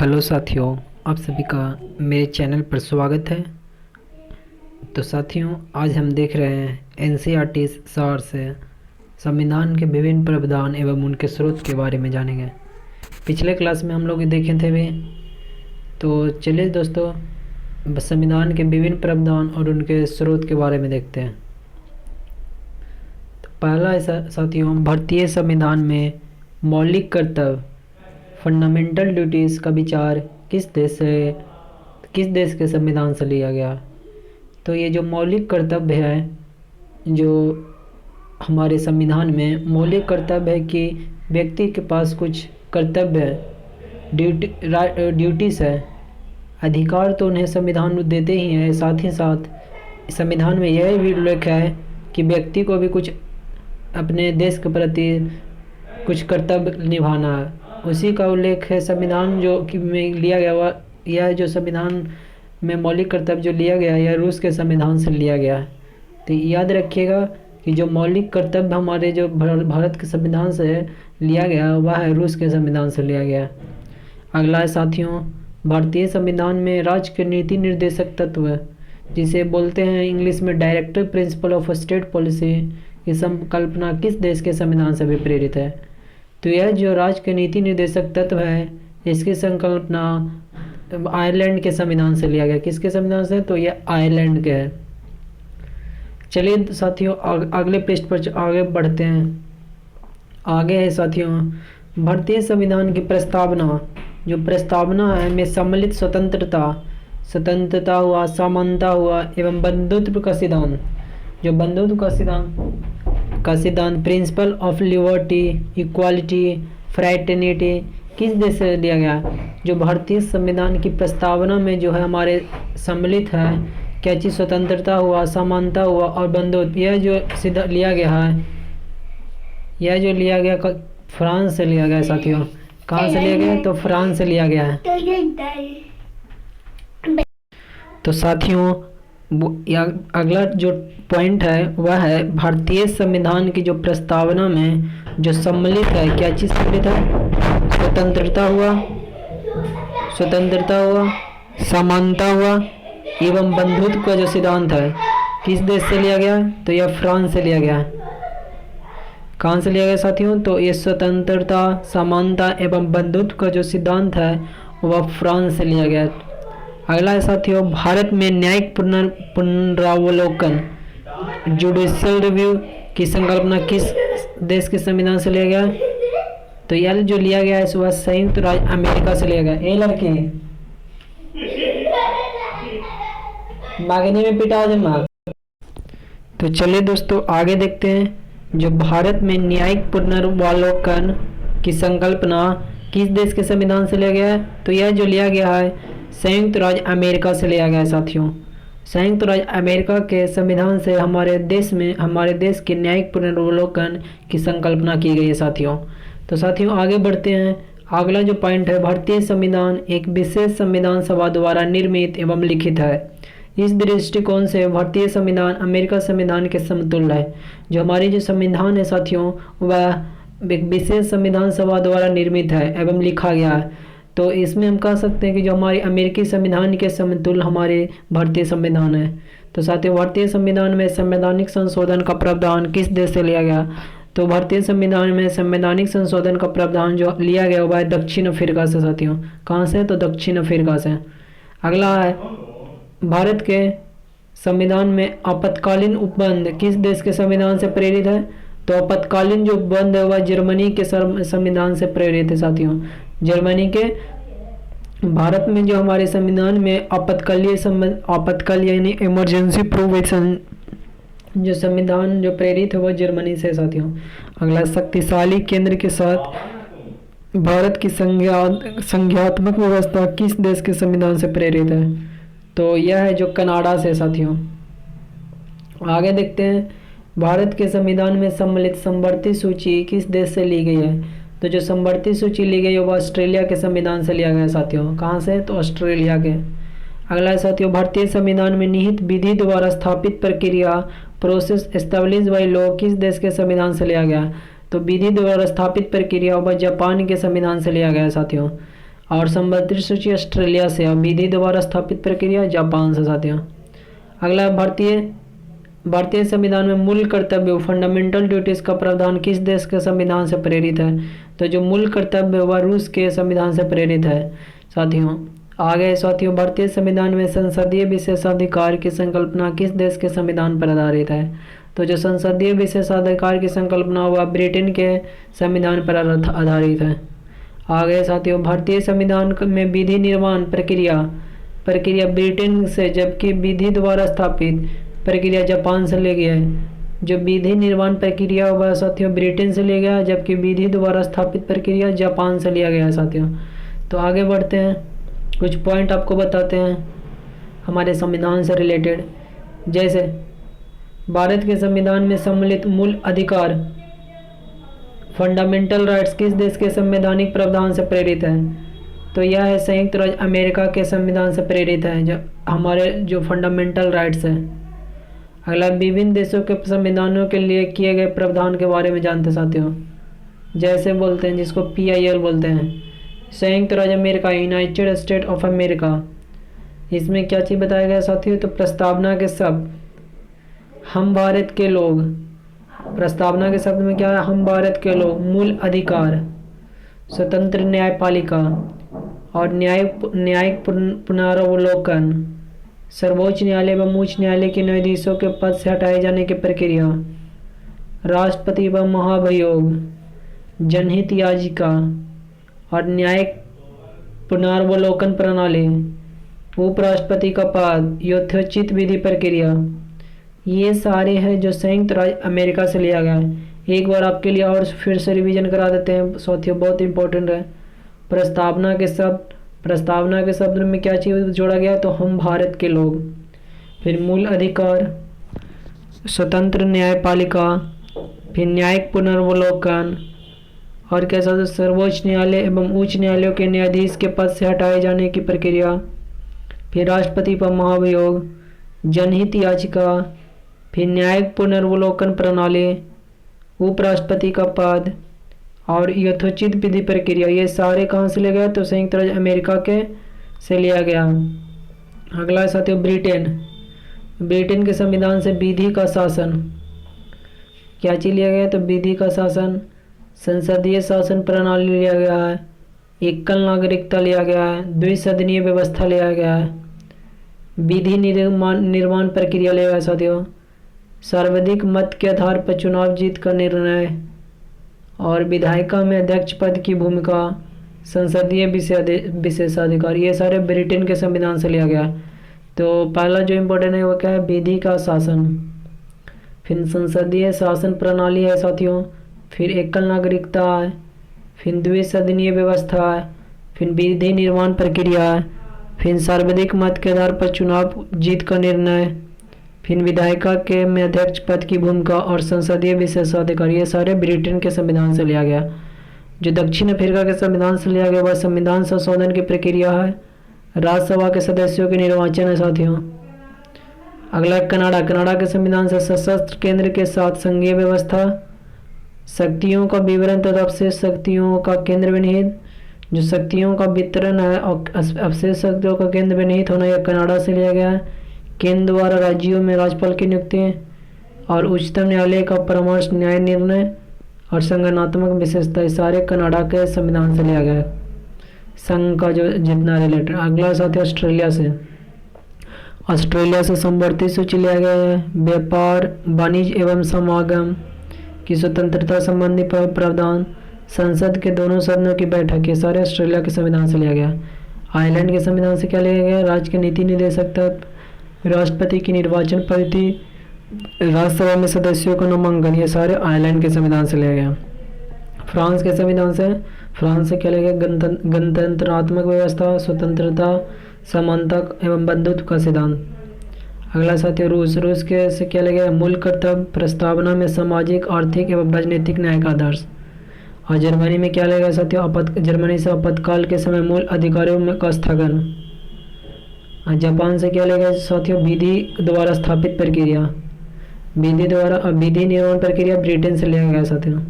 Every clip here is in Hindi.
हेलो साथियों, आप सभी का मेरे चैनल पर स्वागत है। तो साथियों, आज हम देख रहे हैं एनसीईआरटी सार से संविधान के विभिन्न प्रावधान एवं उनके स्रोत के बारे में जानेंगे। पिछले क्लास में हम लोग देखे थे भी। तो चलिए दोस्तों, संविधान के विभिन्न प्रावधान और उनके स्रोत के बारे में देखते हैं। तो पहला है साथियों, भारतीय संविधान में मौलिक कर्तव्य फंडामेंटल ड्यूटीज़ का विचार किस देश के संविधान से लिया गया। तो ये जो मौलिक कर्तव्य है, जो हमारे संविधान में मौलिक कर्तव्य है कि व्यक्ति के पास कुछ कर्तव्य है, ड्यूटीज़ है। अधिकार तो उन्हें संविधान देते ही है, साथ ही साथ संविधान में यह भी उल्लेख है कि व्यक्ति को भी कुछ अपने देश के प्रति कुछ कर्तव्य निभाना है। उसी का उल्लेख है संविधान जो कि में लिया गया हुआ। यह जो संविधान में मौलिक कर्तव्य जो लिया गया है, यह रूस के संविधान से लिया गया है। तो याद रखिएगा कि जो मौलिक कर्तव्य हमारे जो भारत के संविधान से लिया गया है, वह है रूस के संविधान से लिया गया है। अगला है साथियों, भारतीय संविधान में राज्य के नीति निर्देशक तत्व, जिसे बोलते हैं इंग्लिश में directive principle of state policy, की संकल्पना किस देश के संविधान से भी प्रेरित है। तो यह जो राज्य के नीति निर्देशक तत्व है, इसकी संकल्पना आयरलैंड के संविधान से लिया गया। किसके संविधान से? तो यह आयरलैंड के है। चलिए साथियों, अगले पृष्ठ पर आगे बढ़ते हैं। आगे है साथियों, भारतीय संविधान की प्रस्तावना। जो प्रस्तावना है में सम्मिलित स्वतंत्रता हुआ, समानता हुआ एवं बंधुत्व का सिद्धांत। जो बंधुत्व का सिद्धांत principle of liberty, equality, fraternity किस देश से लिया गया। जो भारतीय संविधान की प्रस्तावना में जो है हमारे सम्मिलित है क्या चीज़, स्वतंत्रता हुआ, समानता हुआ और बंधुत्व। यह जो सीधा लिया गया है, यह जो लिया गया फ्रांस से लिया गया है साथियों। कहाँ से लिया गया? तो फ्रांस से लिया गया है। तो साथियों, अगला जो पॉइंट है वह है भारतीय संविधान की जो प्रस्तावना में जो सम्मिलित है, क्या चीज़ सम्मिलित है? स्वतंत्रता हुआ, समानता हुआ एवं बंधुत्व का जो सिद्धांत है, किस देश से लिया गया? तो यह फ्रांस से लिया गया है। कहाँ से लिया गया साथियों? तो ये स्वतंत्रता, समानता एवं बंधुत्व का जो सिद्धांत है वह फ्रांस से लिया गया है। अगला है साथियों, भारत में न्यायिक पुनरावलोकन जुडिशियल रिव्यू की संकल्पना किस देश के संविधान से लिया गया? तो यह जो लिया गया है वह संयुक्त राज्य अमेरिका से लिया गया। ये लड़की मांगने में पिटा जमा। तो चलिए दोस्तों, आगे देखते हैं। जो भारत में न्यायिक पुनरावलोकन की संकल्पना किस देश के संविधान से लिया गया है? तो यह जो लिया गया है संयुक्त राज्य अमेरिका से लिया गया है साथियों। संयुक्त राज्य अमेरिका के संविधान से हमारे देश के न्यायिक पुनरावलोकन की संकल्पना की गई है साथियों। तो साथियों आगे बढ़ते हैं। अगला जो पॉइंट है, भारतीय संविधान एक विशेष संविधान सभा द्वारा निर्मित एवं लिखित है। इस दृष्टिकोण से भारतीय संविधान अमेरिका संविधान के समतुल्य है। जो हमारी जो संविधान है साथियों, वह एक विशेष संविधान सभा द्वारा निर्मित है एवं लिखा गया है। तो इसमें हम कह सकते हैं कि जो हमारे अमेरिकी संविधान के समतुल्य हमारे भारतीय संविधान है। तो साथियों, भारतीय संविधान में संवैधानिक संशोधन का प्रावधान किस देश से लिया गया? तो भारतीय संविधान में संवैधानिक संशोधन का प्रावधान जो लिया गया वह दक्षिण अफ्रीका से साथियों। कहाँ से? तो दक्षिण अफ्रीका से। अगला है, भारत के संविधान में आपातकालीन उपबंध किस देश के संविधान से प्रेरित है? तो आपातकालीन जो उपबंध है वह जर्मनी के संविधान से प्रेरित है साथियों। जर्मनी के भारत में जो हमारे संविधान में आपातकाल यानी इमरजेंसी प्रोविजन जो संविधान जो प्रेरित है वह जर्मनी से साथियों। अगला, शक्तिशाली केंद्र के साथ भारत की संघीयात्मक व्यवस्था किस देश के संविधान से प्रेरित है? तो यह है जो कनाडा से साथियों। आगे देखते हैं, भारत के संविधान में सम्मिलित समवर्ती सूची किस देश से ली गई है? तो जो समवर्ती सूची ली गई है वह ऑस्ट्रेलिया के संविधान से लिया गया साथियों। कहाँ से? तो ऑस्ट्रेलिया के। अगला है साथियों, भारतीय संविधान में निहित विधि द्वारा स्थापित प्रक्रिया प्रोसेस एस्टेब्लिश बाय लॉ किस देश के संविधान से लिया गया? तो विधि द्वारा स्थापित प्रक्रिया वह जापान के संविधान से लिया गया साथियों। और संबंधित सूची ऑस्ट्रेलिया से और विधि द्वारा स्थापित प्रक्रिया जापान से साथियों। अगला भारतीय संविधान में मूल कर्तव्य फंडामेंटल ड्यूटीज का प्रावधान किस देश के संविधान से प्रेरित है? तो जो मूल कर्तव्य वह रूस के संविधान से प्रेरित है साथियों। आगे साथियों, भारतीय संविधान में संसदीय विशेषाधिकार की संकल्पना किस देश के संविधान पर आधारित है? तो जो संसदीय विशेषाधिकार की संकल्पना वह ब्रिटेन के संविधान पर आधारित है। आगे साथियों, भारतीय संविधान में विधि निर्माण प्रक्रिया ब्रिटेन से, जबकि विधि द्वारा स्थापित प्रक्रिया जापान से ले गया है। जो विधि निर्माण प्रक्रिया वह साथियों ब्रिटेन से ले गया, जबकि विधि द्वारा स्थापित प्रक्रिया जापान से लिया गया है साथियों। तो आगे बढ़ते हैं, कुछ पॉइंट आपको बताते हैं हमारे संविधान से रिलेटेड। जैसे भारत के संविधान में सम्मिलित मूल अधिकार फंडामेंटल राइट्स किस देश के संवैधानिक प्रावधान से प्रेरित है? तो यह है संयुक्त राज्य अमेरिका के संविधान से प्रेरित है, जब हमारे जो फंडामेंटल राइट्स हैं। अगला, विभिन्न देशों के संविधानों के लिए किए गए प्रावधान के बारे में जानते साथियों। जैसे बोलते हैं, जिसको PIL बोलते हैं, संयुक्त राज्य America, United state of America. इसमें क्या चीज़ बताया गया साथियों? तो प्रस्तावना के शब्द हम भारत के लोग, प्रस्तावना के शब्द में क्या है? हम भारत के लोग, मूल अधिकार, स्वतंत्र न्यायपालिका और न्यायिक पुनरावलोकन, सर्वोच्च न्यायालय एवं उच्च न्यायालय के न्यायाधीशों के पद से हटाए जाने की प्रक्रिया, राष्ट्रपति व महाभियोग, जनहित याचिका और न्यायिक पुनरावलोकन प्रणाली, उपराष्ट्रपति का पद, यथोचित विधि प्रक्रिया, ये सारे हैं जो संयुक्त राज्य अमेरिका से लिया गया है। एक बार आपके लिए और फिर से रिवीजन करा देते हैं साथियों, बहुत इंपॉर्टेंट है। प्रस्तावना के शब्द में क्या चीज़ जोड़ा गया? तो हम भारत के लोग। फिर मूल अधिकार, स्वतंत्र न्यायपालिका, फिर न्यायिक पुनर्वलोकन और कैसा? सर्वोच्च न्यायालय एवं उच्च न्यायालयों के न्यायाधीश के पद से हटाए जाने की प्रक्रिया, फिर राष्ट्रपति पर महाभियोग, जनहित याचिका, फिर न्यायिक पुनर्वलोकन प्रणाली, उपराष्ट्रपति का पद और यथोचित विधि प्रक्रिया, ये सारे कहाँ से लिया गया? तो संयुक्त राज्य अमेरिका के से लिया गया। अगला साथियों, ब्रिटेन के संविधान से विधि का शासन, क्या चीज़ लिया गया? तो विधि का शासन, संसदीय शासन प्रणाली लिया गया है, एकल नागरिकता लिया गया है, द्विसदनीय व्यवस्था लिया गया है, विधि निर्माण प्रक्रिया लिया गया साथियों, सर्वाधिक मत के आधार पर चुनाव जीत का निर्णय और विधायिका में अध्यक्ष पद की भूमिका, संसदीय विशेषाधिकार, ये सारे ब्रिटेन के संविधान से लिया गया। तो पहला जो इम्पोर्टेंट है वो क्या है? विधि का शासन, फिर संसदीय शासन प्रणाली है साथियों, फिर एकल नागरिकता है, फिर द्विसदनीय व्यवस्था है, फिर विधि निर्माण प्रक्रिया है, फिर सर्वाधिक मत के आधार पर चुनाव जीत का निर्णय, फिर विधायिका के में अध्यक्ष पद की भूमिका और संसदीय विशेषाधिकार, ये सारे ब्रिटेन के संविधान से लिया गया। जो दक्षिण अफ्रीका के संविधान से लिया गया वह संविधान संशोधन की प्रक्रिया है, राज्यसभा के सदस्यों के निर्वाचन है साथियों। अगला कनाडा के संविधान से सशस्त्र केंद्र के साथ संघीय व्यवस्था, शक्तियों का विवरण तथा अवशेष शक्तियों का केंद्र विनिहित, जो शक्तियों का वितरण है और अवशेष शक्तियों का केंद्र विनिहित होना, यह कनाडा से लिया गया है। केंद्र द्वारा राज्यों में राज्यपाल की नियुक्ति और उच्चतम न्यायालय का परामर्श, न्याय निर्णय और संगठनात्मक विशेषता, सारे कनाडा के संविधान से लिया गया है, संघ का जो जितना रिलेटेड। अगला साथी ऑस्ट्रेलिया से संवर्ती सूची लिया गया है। व्यापार, वाणिज्य एवं समागम की स्वतंत्रता संबंधी प्रावधान, संसद के दोनों सदनों की बैठक, ये सारे ऑस्ट्रेलिया के संविधान से लिया गया। आयरलैंड के संविधान से क्या लिया गया? राज्य के नीति निर्देशक तत्व, राष्ट्रपति की निर्वाचन पद्धति, राज्यसभा में सदस्यों का नामांकन, ये सारे आयरलैंड के संविधान से लिया गया। फ्रांस के संविधान से क्या लिया गया? गणतंत्रात्मक व्यवस्था, स्वतंत्रता, समानता एवं बंधुत्व का सिद्धांत। अगला साथी रूस के से क्या लिया गया? मूल कर्तव्य, प्रस्तावना में सामाजिक, आर्थिक एवं राजनीतिक न्याय का आदर्श। और जर्मनी में क्या लिया गया साथियों? जर्मनी से आपातकाल के समय मूल अधिकारों में का स्थगन। जापान से क्या लिया गया साथियों? विधि द्वारा स्थापित प्रक्रिया, विधि निर्माण प्रक्रिया ब्रिटेन से लिया गया साथियों।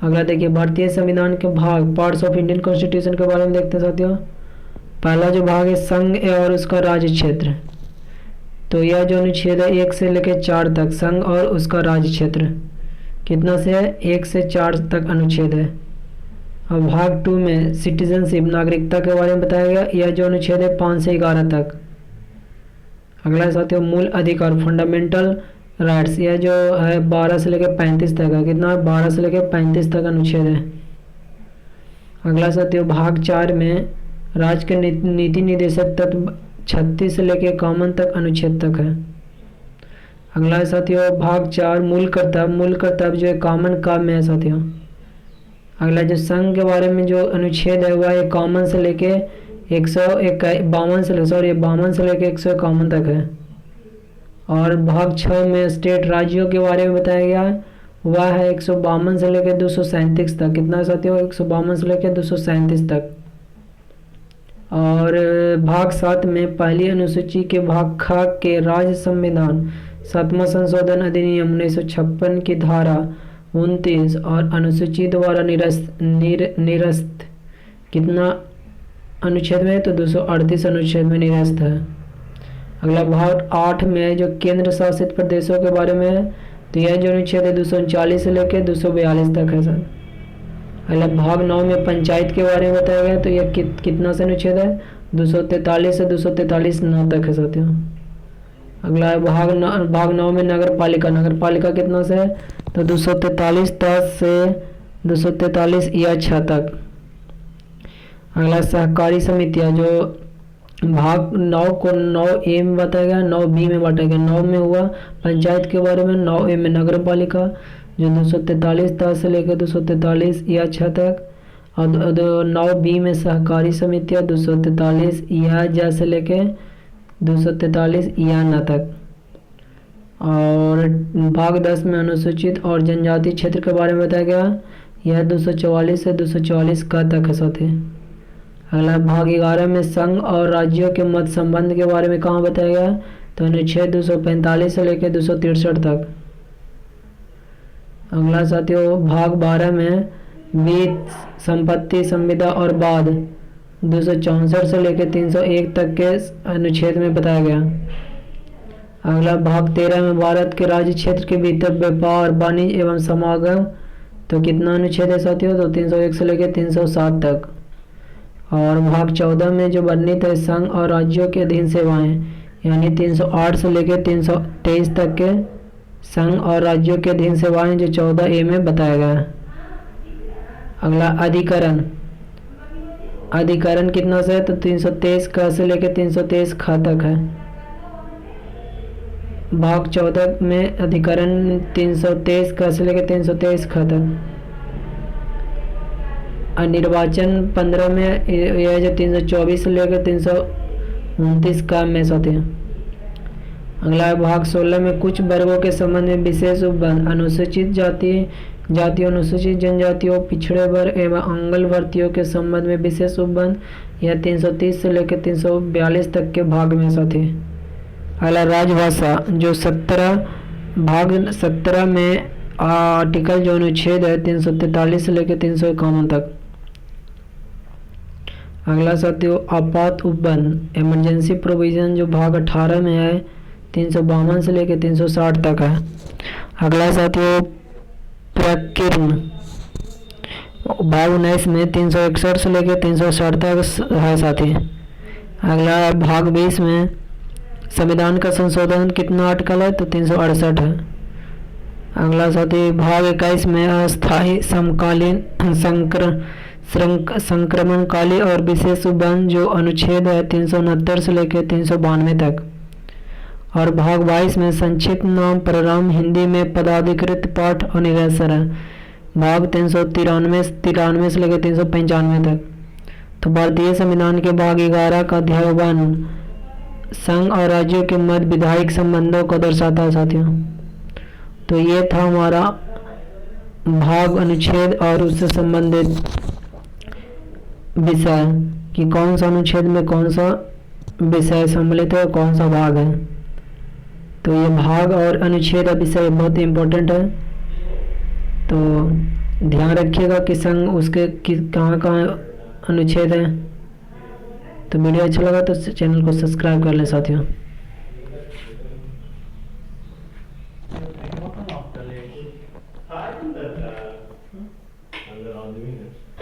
अगला देखिए भारतीय संविधान के भाग, पार्ट्स ऑफ इंडियन कॉन्स्टिट्यूशन के बारे में देखते हैं साथियों। पहला जो भाग है संघ और उसका राज्य क्षेत्र, तो यह जो अनुच्छेद है 1 से लेकर 4 तक, संघ और उसका राज्य क्षेत्र कितना से है, 1 से 4 तक अनुच्छेद है। और भाग 2 में सिटीजनशिप, नागरिकता के बारे में बताया गया, यह जो अनुच्छेद है 5 से 11 तक। अगला साथियों मूल अधिकार, फंडामेंटल राइट्स, यह जो है 12 से लेकर 35 तक है, कितना 12 से लेकर 35 तक अनुच्छेद है। अगला साथियों भाग 4 में राज्य के नीति निर्देशक तत्व 36 से लेकर 51 तक अनुच्छेद तक है। अगला साथियों भाग 4 मूल कर्तव्य जो है कॉमन काम में है साथियों। अगला जो संघ के बारे में जो अनुच्छेद है वह 51 से लेके 152 से लेके 151 तक है। और भाग 6 में स्टेट, राज्यों के बारे में बताया गया है, वह है 152 से लेकर 237 तक। कितना साथियों, 152 से लेकर 237 तक। और भाग 7 में पहली अनुसूची के भाग ख के राज्य संविधान 7वां संशोधन अधिनियम 1956 की धारा 29 और अनुसूची द्वारा निरस्त कितना अनुच्छेद में, तो 238 अनुच्छेद में निरस्त है। अगला भाग 8 में जो केंद्र शासित प्रदेशों के बारे में है, तो यह जो अनुच्छेद है 239 से लेकर 242 तक है सर। अगला भाग 9 में पंचायत के बारे में बताया गया, तो यह कितना से अनुच्छेद है, 243 से 243 9 तक है साथियों। अगला भाग 9 में नगर पालिका कितना से है, तो 243 10 से 243 या 6 तक। अगला सहकारी समितियां, जो भाग 9 को 9A में बताया गया, 9B में बांटा गया। 9 में हुआ पंचायत के बारे में, 9A में नगर पालिका जो 243 10 से लेकर 243 या 6 तक। और 9B में सहकारी समितियां 243 या ज से लेकर 243 या न तक। और भाग 10 में अनुसूचित और जनजाति क्षेत्र के बारे में बताया गया, यह 244 से 244 का तक है साथी। अगला भाग 11 में संघ और राज्यों के मध्य संबंध के बारे में कहाँ बताया गया, तो अनुच्छेद 245 से लेकर 263 तक। अगला साथियों भाग 12 में वित्त, संपत्ति, संविदा और बाद 264 से लेकर 301 तक के अनुच्छेद में बताया गया। अगला भाग 13 में भारत के राज्य क्षेत्र के भीतर व्यापार, वाणिज्य एवं समागम, तो कितना अनुच्छेद है साथियों, तो 301 से लेकर 307 तक। और भाग 14 में जो वर्णित है संघ और राज्यों के अधीन सेवाएं, यानी 308 से लेकर 323 तक के संघ और राज्यों के अधीन सेवाएं जो 14A में बताया गया है। अगला अधिकरण कितना से है, तो 323 का से लेकर 323 ख तक है। भाग 14 में अधिकरण 323 का से लेकर 323 ख तक। निर्वाचन 15 में यह जो 324 से लेकर 329 का में होते हैं। अगला भाग 16 में कुछ वर्गों के संबंध में विशेष उपबंध, अनुसूचित जातियों, अनुसूचित जनजातियों, पिछड़े वर्ग एवं अंगल भर्तियों के संबंध में विशेष उपबंध, यह 330 से लेकर 342 तक के भाग में साथी। अगला राजभाषा जो भाग 17 में आर्टिकल जो अनुच्छेद है 343 से लेकर 351 तक। अगला साथियों आपात उपबंध, इमरजेंसी प्रोविजन जो भाग 18 में है 352 से लेकर 360 तक है। अगला साथियों प्रकीर्णन भाग 19 में 361 से लेकर 360 तक है साथी। अगला भाग 20 में संविधान का संशोधन कितना आर्टिकल है, तो 368 है। अगला साथी भाग 21 में अस्थायी, समकालीन, संक्रमणकाली और विशेष उपबंध जो अनुच्छेद है 369 से लेकर 392 तक। और भाग 22 में संक्षिप्त नाम प्रारंभ, हिंदी में पदाधिकृत पाठ और निरसर है, भाग 393 से लेकर 395 तक। तो भारतीय संविधान के भाग 11 का अध्याय 1 संघ और राज्यों के मध्य विधायिक संबंधों को दर्शाता है साथियों। तो ये था हमारा भाग, अनुच्छेद और उससे संबंधित विषय कि कौन सा अनुच्छेद में कौन सा विषय सम्मिलित है और कौन सा भाग है। तो ये भाग और अनुच्छेद विषय बहुत इम्पोर्टेंट है। तो ध्यान रखिएगा कि संघ उसके कहाँ कहाँ अनुच्छेद हैं। तो वीडियो अच्छा लगा तो चैनल को सब्सक्राइब कर लें साथियों।